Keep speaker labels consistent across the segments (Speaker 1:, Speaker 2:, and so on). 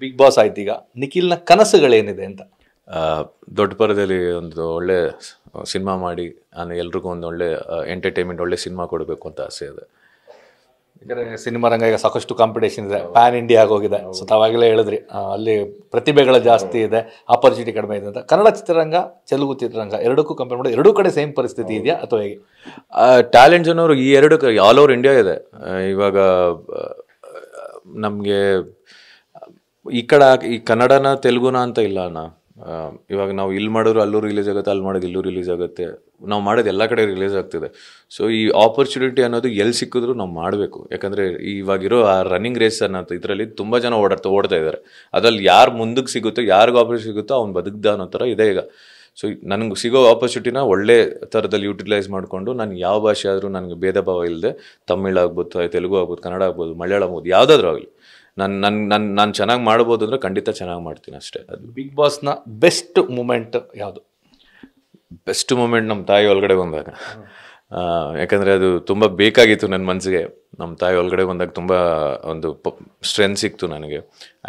Speaker 1: Big boss ಆಯ್ತು, ಈಗ ನಿಖಿಲ್ನ ಕನಸುಗಳೇನಿದೆ ಅಂತ?
Speaker 2: ದೊಡ್ಡ ಪರದಲ್ಲಿ ಒಂದು ಒಳ್ಳೆ ಸಿನಿಮಾ ಮಾಡಿ ನಾನು ಎಲ್ರಿಗೂ ಒಂದು ಒಳ್ಳೆ ಎಂಟರ್ಟೈನ್ಮೆಂಟ್, ಒಳ್ಳೆ ಸಿನಿಮಾ ಕೊಡಬೇಕು ಅಂತ ಆಸೆ ಇದೆ.
Speaker 1: ಯಾಕಂದರೆ ಸಿನಿಮಾ ರಂಗ ಈಗ ಸಾಕಷ್ಟು ಕಾಂಪಿಟೇಷನ್ ಇದೆ, ಪ್ಯಾನ್ ಇಂಡಿಯಾ ಆಗೋಗಿದೆ. ಸೊ ತಾವಾಗಲೇ ಹೇಳಿದ್ರಿ ಅಲ್ಲಿ ಪ್ರತಿಭೆಗಳು ಜಾಸ್ತಿ ಇದೆ, ಆಪರ್ಚುನಿಟಿ ಕಡಿಮೆ ಇದೆ ಅಂತ. ಕನ್ನಡ ಚಿತ್ರರಂಗ, ತೆಲುಗು ಚಿತ್ರರಂಗ ಎರಡಕ್ಕೂ ಕಂಪೇರ್ ಮಾಡಿ ಎರಡೂ ಕಡೆ ಸೇಮ್ ಪರಿಸ್ಥಿತಿ ಇದೆಯಾ ಅಥವಾ ಹೇಗೆ?
Speaker 2: ಟ್ಯಾಲೆಂಟ್ ಅನ್ನೋರು ಈ ಎರಡು ಆಲ್ ಓವರ್ ಇಂಡಿಯಾ ಇದೆ. ಇವಾಗ ನಮಗೆ ಈ ಕಡೆ ಈ ಕನ್ನಡನ ತೆಲುಗುನ ಅಂತ ಇಲ್ಲ ಅಣ್ಣ. ಇವಾಗ ನಾವು ಇಲ್ಲಿ ಮಾಡಿದ್ರು ಅಲ್ಲೂ ರಿಲೀಸ್ ಆಗುತ್ತೆ, ಅಲ್ಲಿ ಮಾಡೋದು ಇಲ್ಲೂ ರಿಲೀಸ್ ಆಗುತ್ತೆ, ನಾವು ಮಾಡೋದು ಎಲ್ಲ ಕಡೆ ರಿಲೀಸ್ ಆಗ್ತಿದೆ. ಸೊ ಈ ಆಪರ್ಚುನಿಟಿ ಅನ್ನೋದು ಎಲ್ಲಿ ಸಿಕ್ಕಿದ್ರು ನಾವು ಮಾಡಬೇಕು. ಯಾಕಂದರೆ ಇವಾಗಿರೋ ಆ ರನ್ನಿಂಗ್ ರೇಸ್ ಅನ್ನೋ ಇದರಲ್ಲಿ ತುಂಬ ಜನ ಓಡ್ತಾ ಇದ್ದಾರೆ. ಅದ್ರಲ್ಲಿ ಯಾರು ಮುಂದಕ್ಕೆ ಸಿಗುತ್ತೋ, ಯಾರಿಗೂ ಆಪರ್ಚುನಿಟಿ ಸಿಗುತ್ತೋ ಅವ್ನು ಬದುಕ್ದ ಅನ್ನೋ ಥರ ಇದೆ ಈಗ. ಸೊ ನನಗೆ ಸಿಗೋ ಆಪರ್ಚುನಿಟಿನ ಒಳ್ಳೆ ಥರದಲ್ಲಿ ಯೂಟಿಲೈಸ್ ಮಾಡಿಕೊಂಡು ನಾನು ಯಾವ ಭಾಷೆ ಆದರೂ ನನಗೆ ಭೇದ ಭಾವ ಇಲ್ಲದೆ, ತಮಿಳ್ ಆಗ್ಬೋದು, ತೆಲುಗು ಆಗ್ಬೋದು, ಕನ್ನಡ ಆಗ್ಬೋದು, ಮಲಯಾಳಂ ಆಗ್ಬೋದು, ಯಾವುದಾದ್ರೂ ಆಗಲಿ ನಾನು ಚೆನ್ನಾಗಿ ಮಾಡ್ಬೋದು ಅಂದರೆ ಖಂಡಿತ ಚೆನ್ನಾಗಿ ಮಾಡ್ತೀನಿ ಅಷ್ಟೇ. ಅದು
Speaker 1: ಬಿಗ್ ಬಾಸ್ನ ಬೆಸ್ಟ್ ಮೂಮೆಂಟ್ ಯಾವುದು?
Speaker 2: ಬೆಸ್ಟ್ ಮೂಮೆಂಟ್ ನಮ್ಮ ತಾಯಿ ಒಳಗಡೆ ಬಂದಾಗ. ಯಾಕಂದರೆ ಅದು ತುಂಬ ಬೇಕಾಗಿತ್ತು ನನ್ನ ಮನಸ್ಸಿಗೆ. ನಮ್ಮ ತಾಯಿ ಒಳಗಡೆ ಬಂದಾಗ ತುಂಬ ಒಂದು ಸ್ಟ್ರೆಂತ್ ಸಿಕ್ತು ನನಗೆ.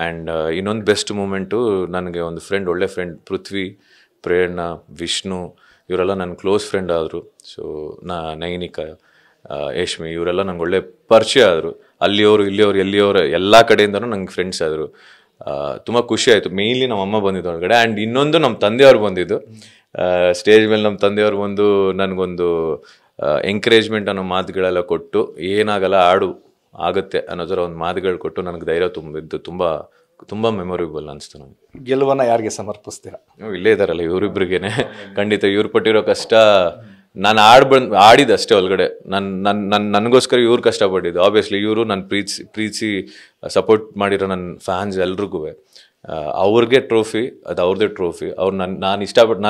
Speaker 2: ಆ್ಯಂಡ್ ಇನ್ನೊಂದು ಬೆಸ್ಟ್ ಮೂಮೆಂಟು, ನನಗೆ ಒಂದು ಫ್ರೆಂಡ್, ಒಳ್ಳೆ ಫ್ರೆಂಡ್, ಪೃಥ್ವಿ, ಪ್ರೇರಣಾ, ವಿಷ್ಣು, ಇವರೆಲ್ಲ ನನ್ನ ಕ್ಲೋಸ್ ಫ್ರೆಂಡ್ ಆದರು. ಸೊ ನೈನಿಕಾ, ಯಶ್ಮಿ, ಇವರೆಲ್ಲ ನಂಗೆ ಒಳ್ಳೆ ಪರಿಚಯ ಆದರು. ಅಲ್ಲಿಯವರು ಇಲ್ಲಿಯವರು ಎಲ್ಲಿಯವರು ಎಲ್ಲ ಕಡೆಯಿಂದನೂ ನಂಗೆ ಫ್ರೆಂಡ್ಸ್ ಆದರು. ತುಂಬ ಖುಷಿ ಆಯಿತು. ಮೇಯ್ನ್ಲಿ ನಮ್ಮ ಅಮ್ಮ ಬಂದಿದ್ದು ಒಳಗಡೆ. ಆ್ಯಂಡ್ ಇನ್ನೊಂದು ನಮ್ಮ ತಂದೆಯವ್ರು ಬಂದಿದ್ದು. ಸ್ಟೇಜ್ ಮೇಲೆ ನಮ್ಮ ತಂದೆಯವ್ರು ಬಂದು ನನಗೊಂದು ಎಂಕರೇಜ್ಮೆಂಟ್ ಅನ್ನೋ ಮಾತುಗಳೆಲ್ಲ ಕೊಟ್ಟು, ಏನಾಗಲ್ಲ ಆಡು ಆಗುತ್ತೆ ಅನ್ನೋ ಥರ ಒಂದು ಮಾತುಗಳು ಕೊಟ್ಟು ನನಗೆ ಧೈರ್ಯ ತುಂಬಿದ್ದು ತುಂಬ ಮೆಮೊರೇಬಲ್ ಅನಿಸ್ತು ನನಗೆ.
Speaker 1: ಗೆಲುವನ್ನು ಯಾರಿಗೆ ಸಮರ್ಪಿಸ್ತೀರಾ?
Speaker 2: ಇಲ್ಲೇ ಇದ್ದಾರಲ್ಲ ಇವರಿಬ್ರಿಗೇನೆ. ಖಂಡಿತ ಇವ್ರು ಪಟ್ಟಿರೋ ಕಷ್ಟ ನಾನು ಆಡಿದ್ದು ಅಷ್ಟೇ ಒಳಗಡೆ. ನನಗೋಸ್ಕರ ಇವ್ರು ಕಷ್ಟಪಟ್ಟಿದ್ದು. ಆಬ್ವಿಯಸ್ಲಿ ಇವರು ನನ್ನ ಪ್ರೀತಿಸಿ ಸಪೋರ್ಟ್ ಮಾಡಿರೋ ನನ್ನ ಫ್ಯಾನ್ಸ್ ಎಲ್ರಿಗೂ ಅವ್ರಿಗೆ ಟ್ರೋಫಿ, ಅದು ಅವ್ರದ್ದೇ ಟ್ರೋಫಿ. ಅವ್ರು ನಾನು ಇಷ್ಟಪಟ್ಟು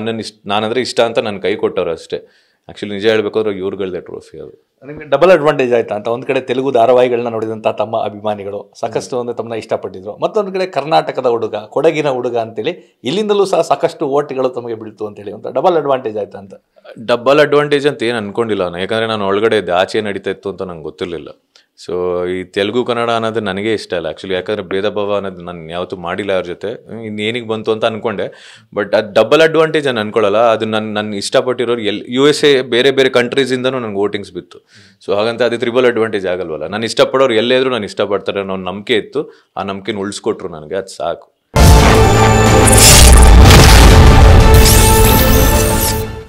Speaker 2: ನಾನಂದರೆ ಇಷ್ಟ ಅಂತ ನನ್ನ ಕೈ ಕೊಟ್ಟವ್ರು ಅಷ್ಟೇ. ಆ್ಯಕ್ಚುಲಿ ನಿಜ ಹೇಳ್ಬೇಕಾದ್ರೆ ಇವ್ರುಗಳದೇ ಟ್ರೋಫಿ ಅದು.
Speaker 1: ನಿಮಗೆ ಡಬಲ್ ಅಡ್ವಾಂಟೇಜ್ ಆಯ್ತಾ ಅಂತ? ಒಂದು ಕಡೆ ತೆಲುಗು ಧಾರಾವಾಹಿಗಳನ್ನ ನೋಡಿದಂಥ ತಮ್ಮ ಅಭಿಮಾನಿಗಳು ಸಾಕಷ್ಟು ಒಂದು ತಮ್ಮನ್ನ ಇಷ್ಟಪಟ್ಟಿದ್ರು, ಮತ್ತೊಂದು ಕಡೆ ಕರ್ನಾಟಕದ ಹುಡುಗ, ಕೊಡಗಿನ ಹುಡುಗ ಅಂತೇಳಿ ಇಲ್ಲಿಂದಲೂ ಸಹ ಸಾಕಷ್ಟು ಓಟ್ಗಳು ತಮಗೆ ಬೀಳ್ತು ಅಂತೇಳಿ ಒಂದು ಡಬಲ್ ಅಡ್ವಾಂಟೇಜ್ ಆಯ್ತಾ ಅಂತ?
Speaker 2: ಡಬಲ್ ಅಡ್ವಾಂಟೇಜ್ ಅಂತ ಏನು ಅನ್ಕೊಂಡಿಲ್ಲ ನಾನು. ಯಾಕಂದರೆ ನಾನು ಒಳಗಡೆ ಇದ್ದೆ, ಆಚೆ ನಡೀತಾ ಇತ್ತು ಅಂತ ನಂಗೆ ಗೊತ್ತಿರಲಿಲ್ಲ. ಸೊ ಈ ತೆಲುಗು ಕನ್ನಡ ಅನ್ನೋದು ನನಗೆ ಇಷ್ಟ ಇಲ್ಲ ಆ್ಯಕ್ಚುಲಿ. ಯಾಕಂದರೆ ಭೇದ ಭಾವ ಅನ್ನೋದು ನಾನು ಯಾವತ್ತೂ ಮಾಡಿಲ್ಲ ಅವ್ರ ಜೊತೆ. ಇನ್ನೇನಿಗೆ ಬಂತು ಅಂತ ಅಂದ್ಕೊಂಡೆ. ಬಟ್ ಅದು ಡಬಲ್ ಅಡ್ವಾಂಟೇಜ್ ನಾನು ಅನ್ಕೊಳ್ಳಲ್ಲ. ಅದು ನನ್ನ ಇಷ್ಟಪಟ್ಟಿರೋರು USA ಬೇರೆ ಬೇರೆ ಕಂಟ್ರೀಸಿಂದನೂ ನನಗೆ ವೋಟಿಂಗ್ಸ್ ಬಿತ್ತು. ಸೊ ಹಾಗಂತ ಅದು ತ್ರಿಬಲ್ ಅಡ್ವಾಂಟೇಜ್ ಆಗಲ್ವಲ್ಲ. ನಾನು ಇಷ್ಟಪಡೋರು ಎಲ್ಲೇ ಇದ್ರು ನಾನು ಇಷ್ಟಪಡ್ತಾರೆ ಅನ್ನೋ ನಂಬಿಕೆ ಇತ್ತು. ಆ ನಂಬಿಕೆನ ಉಳಿಸ್ಕೊಟ್ರು ನನಗೆ, ಅದು ಸಾಕು.